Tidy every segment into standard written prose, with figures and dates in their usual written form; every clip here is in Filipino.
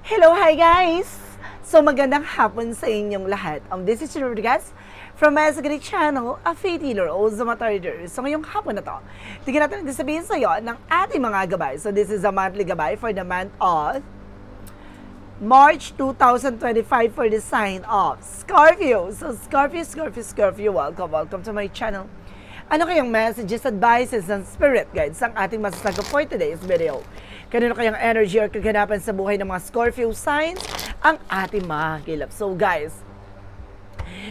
Hello, hi guys! So magandang hapon sa inyong lahat. This is Rodriguez from Mesagari Channel, a faith healer o Zamatarder. So ngayong hapon na to, tignan natin ang sabihin sa iyo ng ating mga gabay. So this is a monthly gabay for the month of March 2025 for the sign of Scorpio. So Scorpio, welcome to my channel. Ano kayang messages, advices, and spirit guides ang ating masasagot for today's video? Kanino kayang energy or kaganapan sa buhay ng mga Scorpio signs ang ating makakilap? So guys,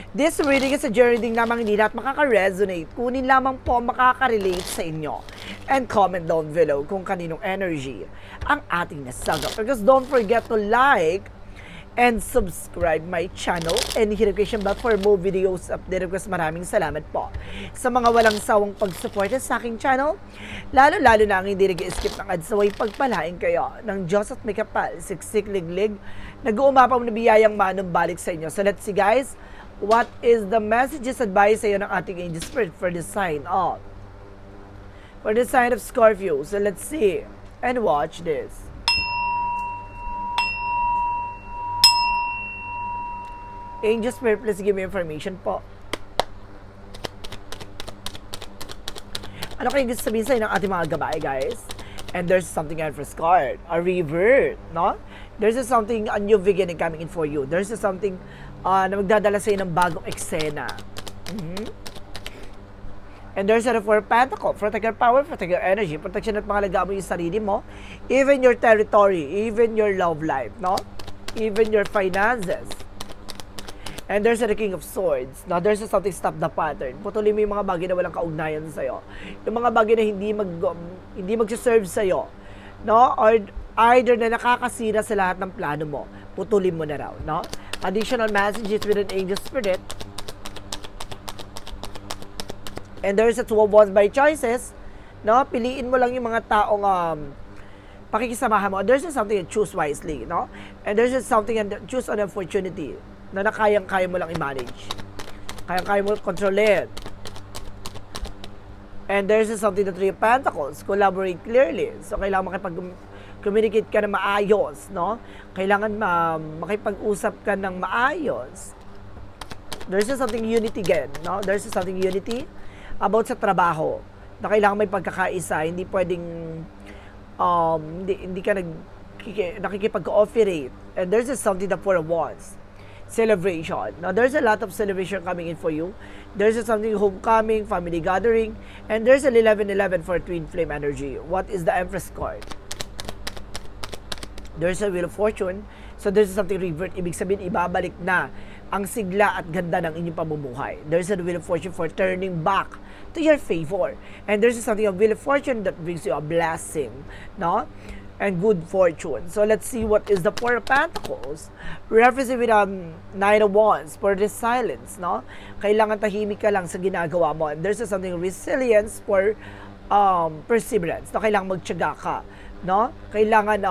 this reading is a journey din lamang hindi lahat makaka-resonate. Kunin lamang po makaka-relate sa inyo. And comment down below kung kaninong energy ang ating nasagot. Because don't forget to like and subscribe my channel and hit notification bell for more videos update. Maraming salamat po sa mga walang sawang pagsuporta sa aking channel, lalo na ang hindi nag-skip ng ads. Naway pagpalain kayo ng Diyos at may kapal, siksik, liglig, nag-uumapaw na biyayang manumbalik sa inyo. So let's see guys, what is the messages, advice sa iyo ng ating angel spirit for the sign of Scorpio. So let's see and watch this. Angel Spirit, please give me information po. Ano kayong gusto sabihin sa inyo ng ating mga gabay, guys? And there's something for card, a revert, no? There's something, a new beginning coming in for you. There's something na magdadala sa inyo ng bagong eksena. And there's a Four of Pentacles, protect your power, protect your energy, protection at pangalagaan mo yung sarili mo, even your territory, even your love life, no? Even your finances. And there's the King of Swords. Now, there's something stop the pattern. Putulin mo yung mga bagay na walang kaugnayan sa'yo. Yung mga bagay na hindi magsiserve sa'yo. No? Or either na nakakasira sa lahat ng plano mo. Putulin mo na raw. No? Additional messages with an angel spirit. And there's a Two of Wands by choices. No? Piliin mo lang yung mga taong pakikisamahan mo. There's something to choose wisely. No? And there's something to choose an opportunity na kayang-kaya mo lang i-manage. Kayang-kaya mo kontrolin. And there's something that Three of Pentacles, collaborate clearly. So, kailangan makipag-communicate ka na maayos, no? Kailangan makipag-usap ka ng maayos. There's something unity again, no? There's something unity about sa trabaho, na kailangan may pagkakaisa, hindi pwedeng, hindi ka nakikipag-cooperate. And there's something that Four of Wands, celebration. Now, there's a lot of celebration coming in for you. There's something homecoming, family gathering, and there's an 11-11 for twin flame energy. What is the Empress card? There's a Wheel of Fortune. So, there's something revert. Ibig sabihin, ibabalik na ang sigla at ganda ng inyong pamumuhay. There's a Wheel of Fortune for turning back to your favor. And there's something, a Wheel of Fortune that brings you a blessing, no? And good fortune. So let's see what is the Four of Pentacles. Referencing with Nine of Wands for the silence, no? Kailangan tahimik ka lang sa ginagawa mo. And there's something resilience for perseverance. No? Kailangan magtiyaga ka, no? Kailangan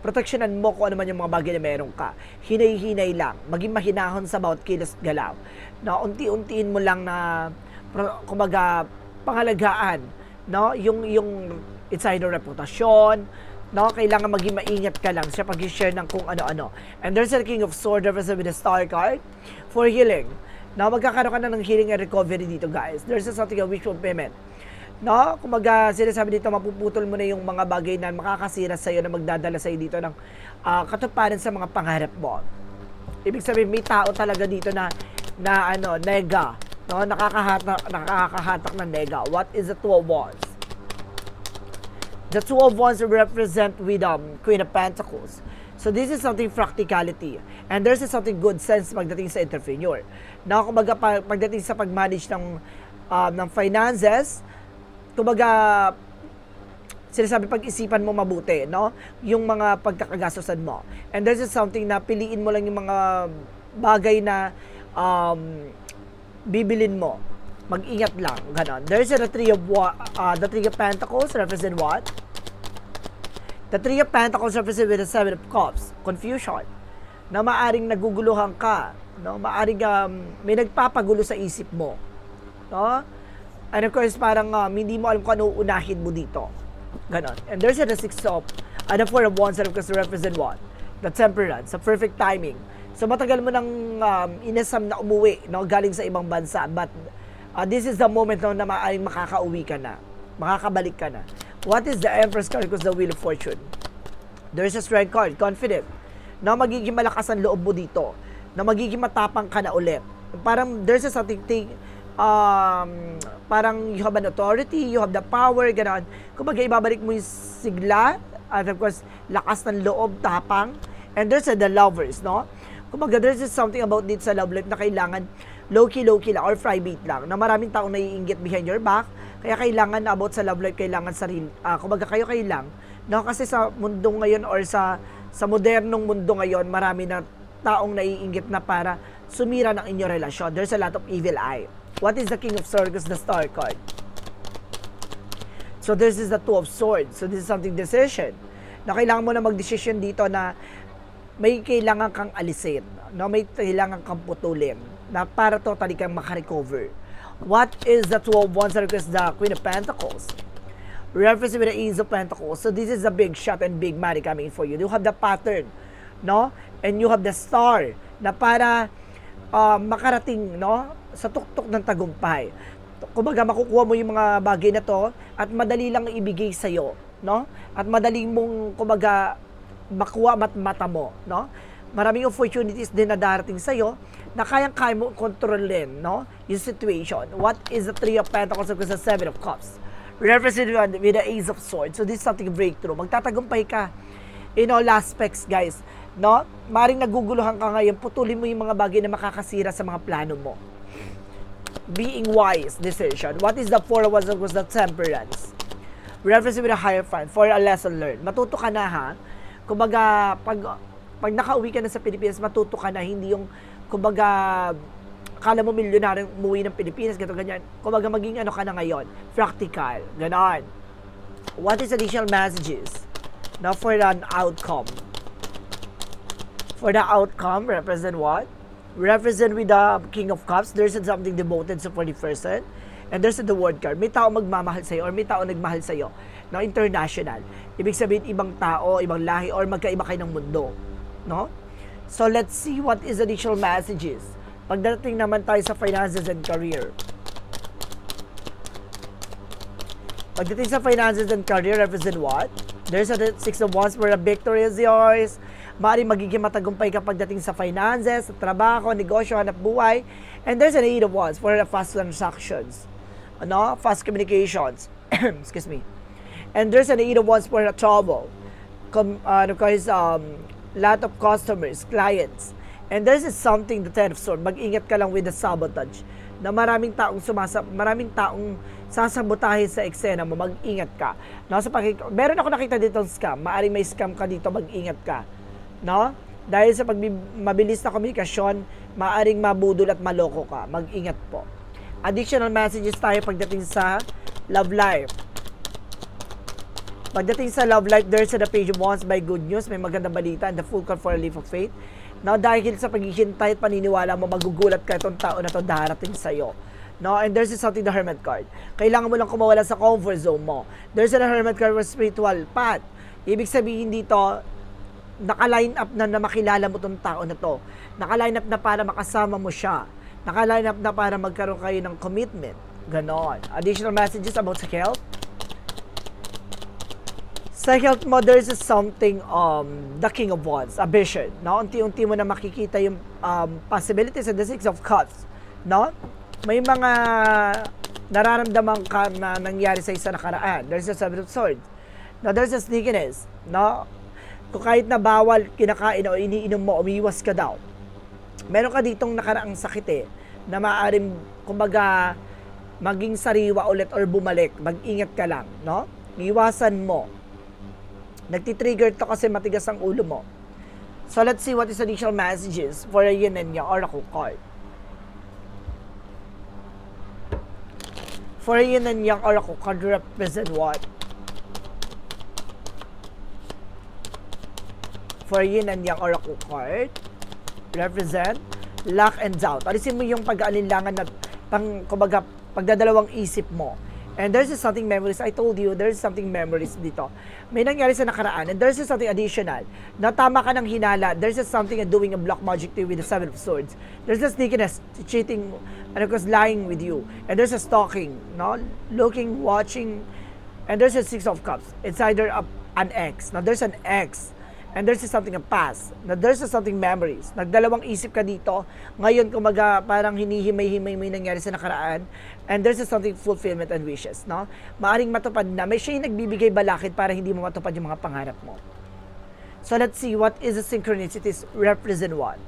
proteksyonan mo kung ano man yung mga bagay na meron ka. Hinay-hinay lang. Maging mahinahon sa bawat kilos galaw. No? Unti-untiin mo lang na kumbaga pangalagaan, no? Yung it's either reputasyon, no? Kailangan maging maingat ka lang sa pag-share ng kung ano-ano. And there's a King of Swords represented with the Star card for healing. No? Magkakaroon ka na ng healing and recovery dito, guys. There's something a wish fulfillment. No? Kung sinasabi dito, mapuputol mo na yung mga bagay na makakasira sa'yo na magdadala sa'yo dito ng katuparan sa mga pangarap mo. Ibig sabihin, may tao talaga dito na nega. No? Nakakahatak ng nega. What is the Two of Wands? The Two of Wands represent with Queen of Pentacles. So this is something practicality. And there's something good sense pagdating sa entrepreneur. Na kumbaga pagdating sa pag-manage ng finances, kumbaga sinasabi pag-isipan mo mabuti, no? Yung mga pagkakagastosan mo. And there's something na piliin mo lang yung mga bagay na bibilin mo. Mag-ingat lang, ganon. There's the Three of Pentacles represent what? The Three of Pentacles represent with the Seven of Cups, confusion. Na maaring naguguluhan ka, no? Maaring may nagpapagulo sa isip mo, no? And of course, parang hindi mo alam kung ano unahin mo dito. Ganon. And there's the Six of, the Four of Wands that represent what? the Temperance, sa perfect timing. So matagal mo nang inasam na umuwi, no, galing sa ibang bansa, but this is the moment no, na maaaring makakauwi ka na, makakabalik ka na. What is the Empress card? Because the Wheel of Fortune. There's a Strength card, confident, na magiging malakas ang loob mo dito, na magiging matapang ka na ulit. Parang there's a something parang you have an authority, you have the power, gano'n. Kumbaga ibabalik mo yung sigla, at of course, lakas ng loob, tapang. And there's the Lovers, no? Kumbaga there's just something about dito sa love life na kailangan low-key lang or private lang, na maraming taong naiinggit behind your back, kaya kailangan about sa love life, kailangan sarili, kumbaga kayo lang, no? Kasi sa mundo ngayon or sa modernong mundo ngayon, marami na taong naiinggit na para sumira ng inyong relasyon. There's a lot of evil eye. What is the King of Swords? The Star card. So this is the Two of Swords. So this is something decision. Na kailangan mo na mag-decision dito na may kailangan kang alisin, no? May kailangan kang putulin na para totally kang makarecover. What is the Two of Wands? The Queen of Pentacles. Reference with the Ace of Pentacles. So this is a big shot and big money coming for you. You have the pattern, no? And you have the Star na para makarating, no, sa tuktok ng tagumpay. Kumbaga makukuha mo yung mga bagay na to at madali lang ibigay sa iyo, no? At madali mong kumbaga makuha mata mo, no? Maraming opportunities din na darating sa iyo na kayang-kaya mo kontrolin, no, yung situation. What is the Three of Pentacles versus the Seven of Cups? Represented with the Ace of Swords. So this is something breakthrough. Magtatagumpay ka in all aspects, guys, no? Maring naguguluhan ka ngayon, putulin mo yung mga bagay na makakasira sa mga plano mo. Being wise decision. What is the Four of Wands? Was the Temperance. Reference with a Hierophant for a lesson learned. Matuto ka na, ha? Kumbaga, pag nakauwi ka na sa Pilipinas, matuto ka na, hindi yung, kumbaga, akala mo milyonaryo umuwi ng Pilipinas, ganito, ganyan. Kumbaga, maging ano ka na ngayon, practical, ganon. What is additional messages? Now, for an outcome. For the outcome, represent what? Represent with the King of Cups. There's something devoted sa for the person. And there's the World card. May tao magmamahal sa'yo or may tao nagmahal sa'yo. No, international. Ibig sabihin, ibang tao, ibang lahi, or magkaiba kayo ng mundo. No? So, let's see what is additional messages. Pagdating naman tayo sa finances and career. Pagdating sa finances and career, represent what? There's a Six of Wands where a victory is yours. Maaaring magiging matagumpay ka pagdating sa finances, sa trabaho, negosyo, hanap buhay. And there's an Eight of Wands for the fast transactions. Ano? Fast communications. Excuse me. And there's an Eight of Wands for the trouble. Lot of customers, clients. And there's something, the Ten of Swords. Mag-ingat ka lang with the sabotage. Na maraming taong sasabotahe sa eksena mo, mag-ingat ka. No? Meron ako nakita dito scam. Maaaring may scam ka dito, mag-ingat ka. No? Dahil sa mabilis na komunikasyon, maaaring mabudol at maloko ka. Mag-ingat po. Additional messages tayo pagdating sa love life. Pagdating sa love life, there's the Page of Wands by good news. May magandang balita and the Full card for a leap of faith. Now, dahil sa paghihintay at paniniwala mo, magugulat ka itong tao na ito darating sa'yo. No? And there's something, the Hermit card. Kailangan mo lang kumawala sa comfort zone mo. There's a Hermit card for spiritual path. Ibig sabihin dito, naka-line up na makilala mo itong tao na to. Naka-line up na para makasama mo siya. Naka-line up na para magkaroon kayo ng commitment. Ganon. Additional messages about sa health. Sa health mo, there's something, the King of Wands, a vision. No? Unti-unti mo na makikita yung possibilities and the Six of Cups. No? May mga nararamdaman ka na nangyari sa isa nakaraan. There's a Seven of Swords. Now, there's a sneakiness. No? Kung kahit na bawal kinakain o iniinom mo, umiiwas ka daw. Meron ka ditong nakaraang sakit na maaaring, kumbaga, maging sariwa ulit or bumalik. Mag-ingat ka lang. No? Iwasan mo. Nagtitrigger to kasi matigas ang ulo mo. So, let's see what is additional messages for a Yin and Yang Oracle card. For a Yin and Yang Oracle card, represent what? For a Yin and Yang Oracle card, represent luck and doubt. Alisin mo yung pag-aalinlangan na kumbaga, pagdadalawang isip mo. And there's something memories. I told you, there's something memories dito. May nangyari sa nakaraan. And there's something additional. Natama ka ng hinala. There's something doing a black magic to you with the Seven of Swords. There's a sneakiness, cheating, and of course, lying with you. And there's a stalking, no? Looking, watching. And there's a Six of Cups. It's either an ex. Now, there's an ex. And there's something a past. Na there's something memories. Nagdalawang isip ka dito. Ngayon, kumaga, parang hinihimay-himay may nangyari sa nakaraan. And there's something fulfillment and wishes, no? Maaring matupad na. May siya yung nagbibigay balakid para hindi mo matupad yung mga pangarap mo. So, let's see what is the synchronicities represent what.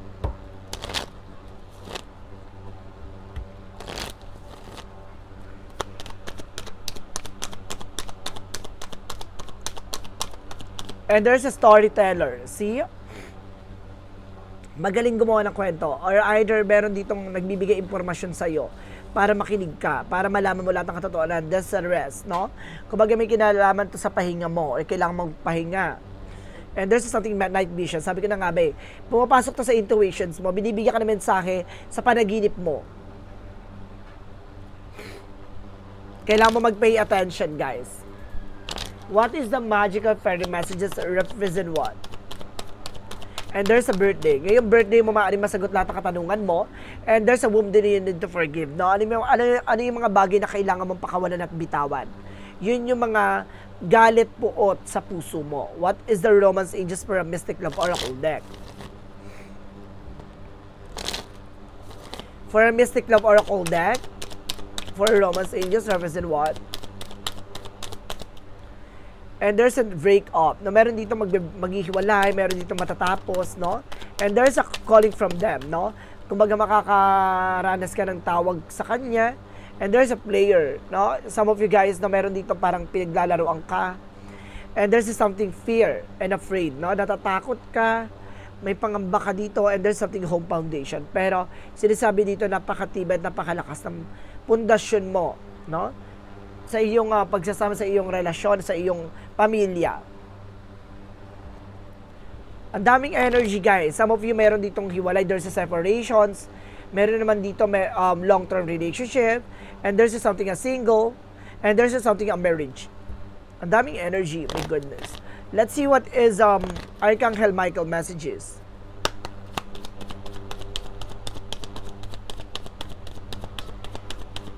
And there's a storyteller. See? Magaling gumawa ng kwento. Or either meron ditong nagbibigay impormasyon sa'yo para makinig ka, para malaman mo lahat ng katotohanan. That's the rest, no? Kumbaga may kinalaman to sa pahinga mo, or kailangan mong pahinga. And there's something night vision. Sabi ko na nga ba, pumapasok to sa intuitions mo, binibigyan ka ng mensahe sa panaginip mo. Kailangan mo mag-pay attention, guys. What is the magical fairy messages represent what? And there's a birthday. Ngayong birthday mo, maaaring masagot lahat ng katanungan mo. And there's a womb that you need to forgive. No? Ano yung mga bagay na kailangan mong pakawalan at bitawan? Yun yung mga galit puot sa puso mo. What is the Romance Angels for a Mystic Love Oracle deck? For a Mystic Love Oracle deck, for Romance Angels, represent what? And there's a break-up. No, meron dito maghihiwalay, meron dito matatapos, no? And there's a calling from them, no? Kumbaga makakaranas ka ng tawag sa kanya. And there's a player, no? Some of you guys, no, meron dito parang pinaglalaroan ka. And there's something fear and afraid, no? Natatakot ka, may pangamba ka dito, and there's something home foundation. Pero sinasabi dito, napakatibay at napakalakas ng pundasyon mo, no? Sa iyong pagsasama sa iyong relasyon, sa iyong pamilya. Ang daming energy, guys. Some of you meron ditong hiwalay, there's a separations. Meron naman dito may long-term relationship, and there's something a single, and there's something a marriage. Ang daming energy, my goodness. Let's see what is Archangel Michael messages.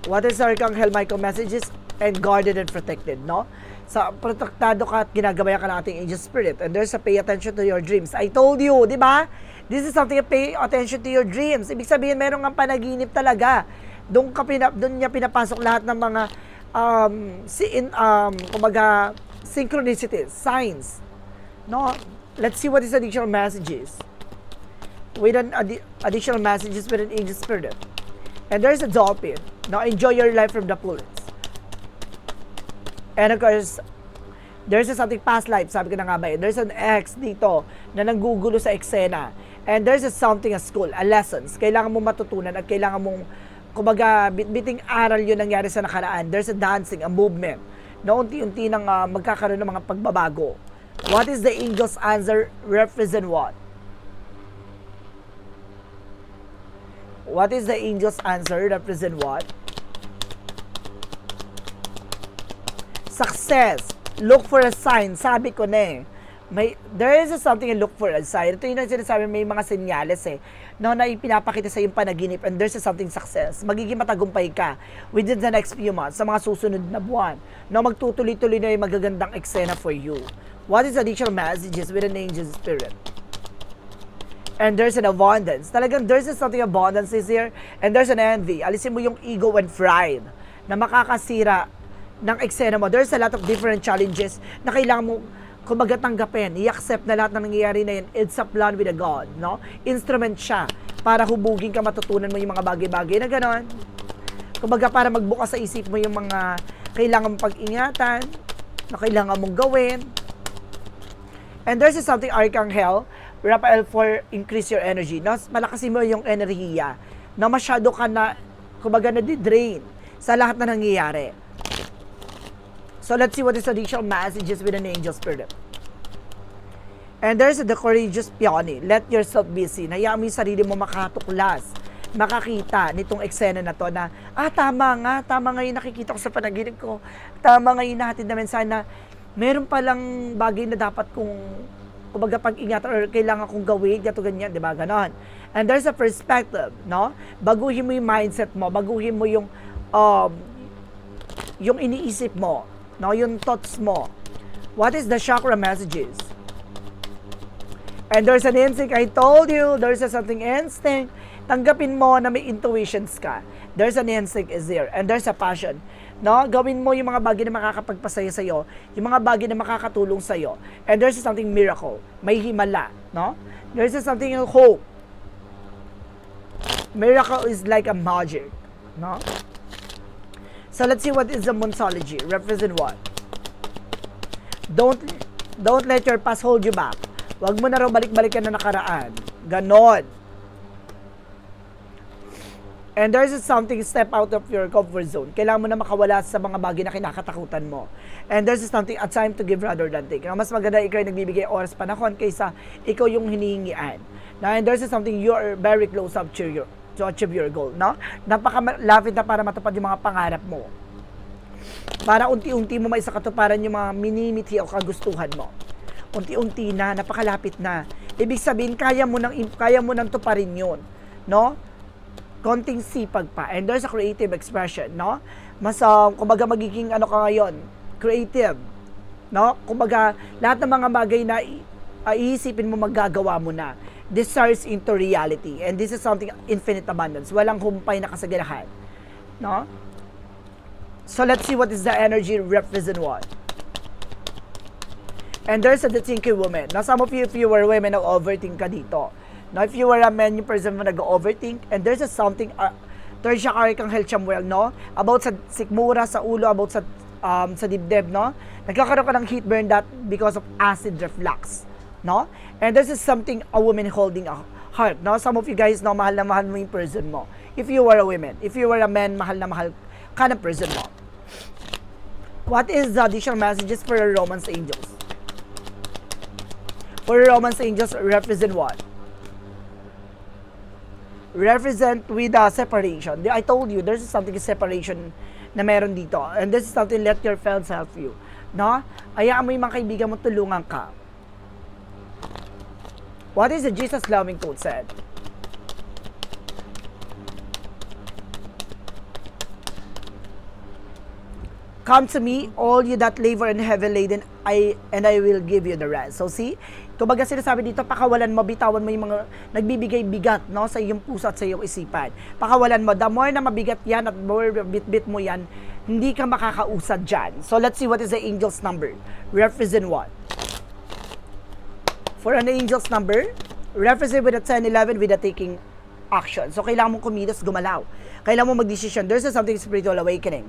What is Archangel Michael messages? And guarded and protected, no? Sa protektado ka at ginagabayan ka ng ating angel spirit. And there's a pay attention to your dreams. I told you, di ba? This is something, pay attention to your dreams. Ibig sabihin, meron kang panaginip talaga. Doon niya pinapasok lahat ng mga kumbaga, synchronicities, signs. No? Let's see what is additional messages. With an additional messages with an angel spirit. And there's a dolphin. Now, enjoy your life from the fullest. And of course, there's something past life, sabi ko na nga ba, there's an ex dito na nanggugulo sa eksena. And there's something a school, a lessons. Kailangan mong matutunan at kailangan mong, kumbaga, bitbiting aral yun nangyari sa nakaraan. There's a dancing, a movement, na unti-unti nang magkakaroon ng mga pagbabago. What is the angel's answer represent what? What is the angel's answer represent what? Success. Look for a sign. Sabi ko na there is something to look for a sign. Ito yung sinasabi, may mga senyales na ipinapakita sa yung panaginip, and there's something success. Magiging matagumpay ka within the next few months, sa mga susunod na buwan. Magtutuloy-tuloy na yung magagandang eksena for you. What is additional messages with an angel spirit? And there's an abundance. Talagang there's something abundance is here, and there's an envy. Alisin mo yung ego and pride na makakasira ng eksena mo. There's a lot of different challenges na kailangan mo kumbaga tanggapin. I-accept na lahat ng nangyayari na yun. It's a plan with a God, no? Instrument siya para hubugin ka, matutunan mo yung mga bagay-bagay na gano'n. Kumbaga para magbukas sa isip mo yung mga kailangan mong pag-ingatan, na kailangan mong gawin. And there's something Archangel Raphael for increase your energy. No? Malakasin mo yung enerhiya na masyado ka na kumbaga na-drain sa lahat na nangyayari. So let's see what is additional messages with an angel spirit. And there's the courageous peony. Let yourself be seen. Hayaan mo yung sarili mo makatuklas makakita nitong eksena na to na, tama nga yung nakikita ko sa panaginip ko. Tama nga yung natin na mensahe na meron palang bagay na dapat kong kumbaga pag-ingatan or kailangan kong gawin, gato ganyan, di ba? Ganon. And there's a perspective, no? Baguhin mo yung mindset mo, baguhin mo yung iniisip mo, no? Yung thoughts mo. What is the chakra messages? And there's an instinct, I told you, there's something instinct. Tanggapin mo na may intuitions ka. There's an instinct is there. And there's a passion. No? Gawin mo yung mga bagay na makakapagpasaya sa'yo, yung mga bagay na makakatulong sa'yo. And there's something miracle. May himala. No? There's something hope. Miracle is like a magic. No? So let's see what is the Monsology. Represent what? Don't let your past hold you back. Huwag mo na raw balik-balikan na nakaraan. Ganon. And there's something, step out of your comfort zone. Kailangan mo na makawala sa mga bagay na kinakatakutan mo. And there's something, a time to give rather than take. Mas maganda ikaw yung nagbibigay oras panahon kaysa ikaw yung hinihingian. And there's something, you are very close up to achieve your goal. No? Napakalapit na para matupad yung mga pangarap mo. Para unti-unti mo maisakatuparan yung mga minimiti o kagustuhan mo. Unti-unti na, napakalapit na. Ibig sabihin, kaya mo nang tuparin yun. No? Konting sipag pa. And there's a creative expression, no? Mas, kumbaga, magiging ano ka ngayon, creative, no? Kumbaga, lahat ng mga bagay na iisipin mo, magagawa mo na. This turns into reality. And this is something infinite abundance. Walang humpay na kasaganahan, no? So, let's see what is the energy represent what. And there's the thinking woman. Now, some of you, if you were women, overthink ka dito. Now, if you were a man, yung person mo nag-overthink, and there's something, third chakra kang health well, no? About sa sikmura, sa ulo, about sa dibdib, no? Nagkakaroon ka ng heat burn that because of acid reflux, no? And this is something a woman holding a heart, no? Some of you guys, no, mahal na mahal mo yung person mo. If you were a woman, if you were a man, mahal na mahal ka ng person mo. What is the additional messages for the romance angels? For the romance angels, represent what? Represent with separation. I told you, there's something separation na meron dito. And this is something, let your friends help you. No? Hayaan mo yung mga kaibigan mo, tulungan ka. What is the Jesus loving quote said? Come to me, all you that labor and heavy laden, and I will give you the rest. So see, kumbaga sinasabi dito, pakawalan mo, bitawan mo yung mga nagbibigay bigat, no, sa iyong puso at sa iyong isipan. Pakawalan mo, the more na mabigat yan at more bit-bit mo yan, hindi ka makakausad dyan. So let's see what is the angel's number. Represent what? For an angel's number, represent with a 10, 11 with a taking action. So kailangan mong kumilos, gumalaw. Kailangan mong mag-decision. There's something spiritual awakening.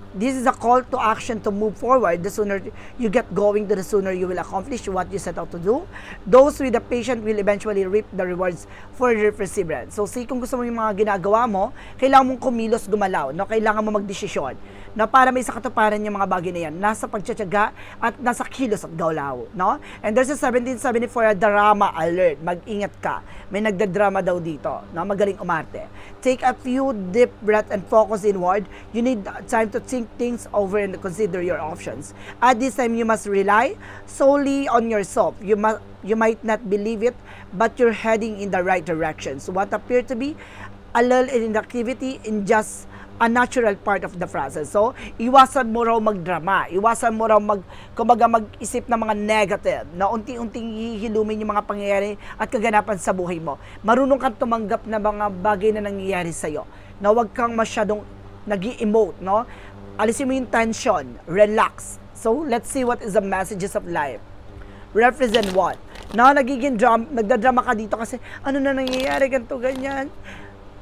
This is a call to action to move forward. The sooner you get going, the sooner you will accomplish what you set out to do. Those with the patient will eventually reap the rewards for their perseverance. So, see, kung gusto mo yung mga ginagawa mo, kailangan mong kumilos, gumalaw. No? Kailangan mo magdesisyon. No? Para may sakatuparan yung mga bagay na yan. Nasa pagtsatsaga at nasa kilos at gawlaw. No? And there's a 1774 drama alert. Mag-ingat ka. May nagdadrama daw dito. No? Magaling umarte. Take a few deep breath and focus inward. You need time to think things over and consider your options. At this time, you must rely solely on yourself. You might not believe it, but you're heading in the right direction. So what appear to be a lull in activity in just a natural part of the process. So, iwasan mo raw magdrama. Iwasan mo raw kumbaga mag-isip ng mga negative na unti-unting hihilumin yung mga pangyayari at kaganapan sa buhay mo. Marunong kang tumanggap na mga bagay na nangyayari sa'yo. Na huwag kang masyadong nag-i-emote, no? Alisin mo yung tension. Relax. So, let's see what is the messages of life. Represent what? Na nagdadrama ka dito kasi ano na nangyayari, ganito, ganyan.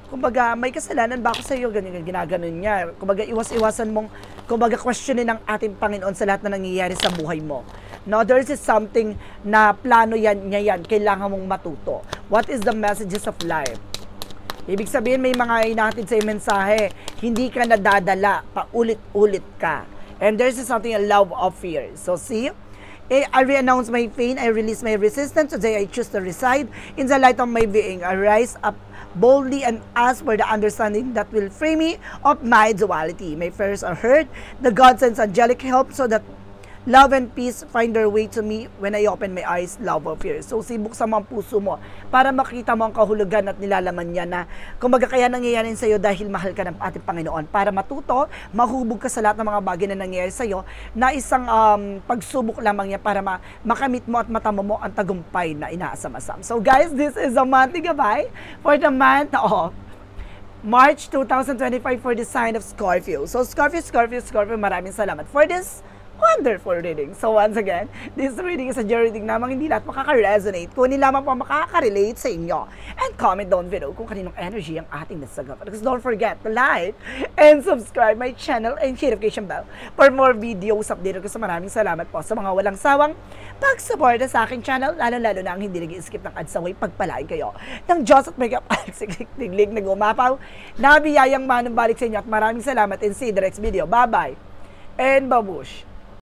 Kumbaga, may kasalanan ba ako sa iyo? Ganyan, ginaganon niya. Kumbaga, iwas-iwasan mong, kumbaga, questionin ng ating Panginoon sa lahat na nangyayari sa buhay mo. No, there is something na plano niya yan. Kailangan mong matuto. What is the messages of life? Ibig sabihin, may mga inahatid sa mensahe. Hindi ka nadadala. Paulit-ulit ka. And there's something, a love of fear. So, see? I re-announce my pain. I release my resistance. Today, I choose to reside in the light of my being. I rise up boldly and ask for the understanding that will free me of my duality. My fears are heard. The God sends angelic help so that love and peace find their way to me when I open my eyes, love or fear. So, sibuksan mo ang puso mo para makita mo ang kahulugan at nilalaman niya na kumbaga kaya nangyayari sa iyo dahil mahal ka ng ating Panginoon. Para matuto, mahubog ka sa lahat ng mga bagay na nangyayari sa iyo na isang pagsubok lamang niya para makamit mo at matamo mo ang tagumpay na inaasam-asam. So, guys, this is a monthly gabay for the month of March 2025 for the sign of Scorpio. So, Scorpio, maraming salamat for this wonderful reading. So once again, this reading is a journey reading namang hindi lahat makaka-resonate. Kunin lamang po makaka-relate sa inyo. And comment down below kung kaninong energy ang ating nasagap. Because don't forget to like and subscribe my channel and hit notification bell for more videos update ko. So maraming salamat po sa mga walang sawang pag-suporta sa aking channel, lalo-lalo na ang hindi nag-i-skip ng ads away, pagpalain kayo ng Diyos at may kapal-siglig na gumapaw na biyayang manumbalik sa inyo at maraming salamat and see you in the next video. Bye-bye and babush!